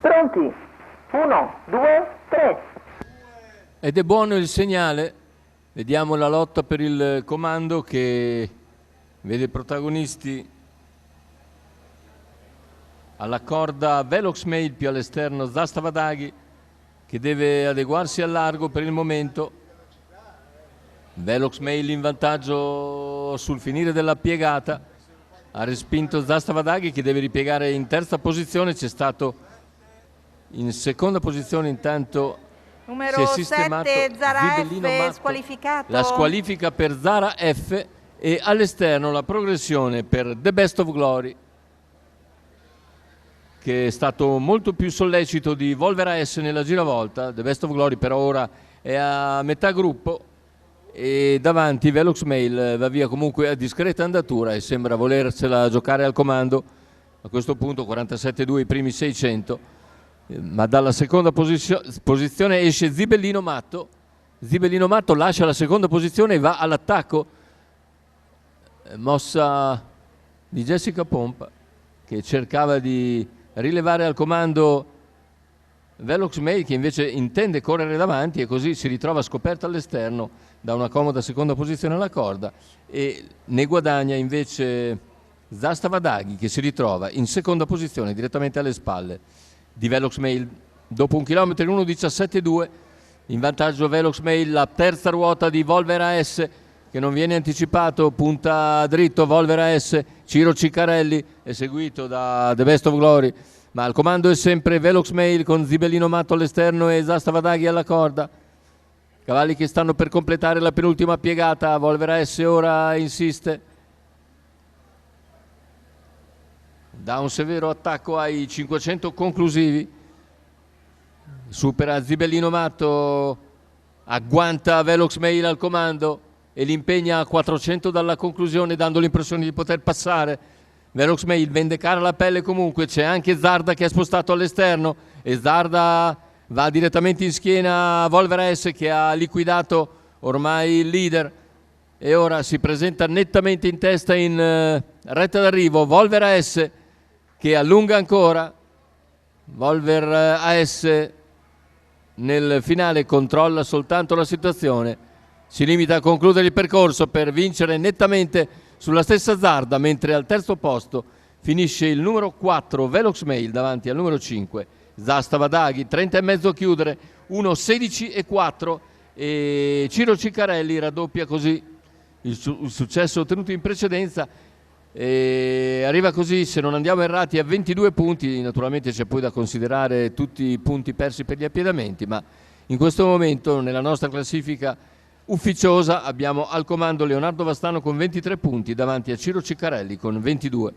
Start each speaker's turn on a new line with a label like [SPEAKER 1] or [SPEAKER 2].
[SPEAKER 1] Pronti? 1, 2, 3.
[SPEAKER 2] Ed è buono il segnale. Vediamo la lotta per il comando che vede protagonisti alla corda Velox Mail, più all'esterno Zastavadaghi, che deve adeguarsi al largo per il momento. Velox Mail in vantaggio sul finire della piegata, ha respinto Zastavadaghi che deve ripiegare in terza posizione. C'è stato in seconda posizione intanto
[SPEAKER 3] numero
[SPEAKER 2] si è sistemato
[SPEAKER 3] 7 Zara
[SPEAKER 2] Zibellino
[SPEAKER 3] F
[SPEAKER 2] Matto.
[SPEAKER 3] squalificato.
[SPEAKER 2] La squalifica per Zara F e all'esterno la progressione per The Best of Glory, che è stato molto più sollecito di Volvera S nella giravolta. The Best of Glory per ora è a metà gruppo e davanti Velox Mail va via comunque a discreta andatura e sembra volersela giocare al comando. A questo punto 47,2 i primi 600, ma dalla seconda posizione esce Zibellino Matto. Zibellino Matto lascia la seconda posizione e va all'attacco, mossa di Jessica Pompa che cercava di rilevare al comando Velox Mail, che invece intende correre davanti, e così si ritrova scoperto all'esterno da una comoda seconda posizione alla corda, e ne guadagna invece Zastavadaghi, che si ritrova in seconda posizione direttamente alle spalle di Velox Mail dopo 1 km 1:17,2. In vantaggio Velox Mail, la terza ruota di Volvera S che non viene anticipato, punta dritto Volvera S, Ciro Ciccarelli è seguito da The Best of Glory, ma al comando è sempre Velox Mail con Zibellino Matto all'esterno e Zastavadaghi alla corda. Cavalli che stanno per completare la penultima piegata. Volvera S ora insiste, dà un severo attacco ai 500 conclusivi, supera Zibellino Matto, agguanta Velox Mail al comando e li impegna a 400 dalla conclusione, dando l'impressione di poter passare. Velox Mail vende cara la pelle comunque. C'è anche Zarda che è spostato all'esterno e Zarda va direttamente in schiena a Volvera S, che ha liquidato ormai il leader e ora si presenta nettamente in testa in retta d'arrivo. Volvera S che allunga ancora. Volvera S nel finale controlla soltanto la situazione, si limita a concludere il percorso per vincere nettamente sulla stessa Zarda, mentre al terzo posto finisce il numero 4 Velox Mail davanti al numero 5 Zastavadaghi. 30,5 a chiudere, 1:16,4, e Ciro Ciccarelli raddoppia così il successo ottenuto in precedenza e arriva così, se non andiamo errati, a 22 punti. Naturalmente c'è poi da considerare tutti i punti persi per gli appiedamenti, ma in questo momento nella nostra classifica ufficiosa abbiamo al comando Leonardo Vastano con 23 punti davanti a Ciro Ciccarelli con 22.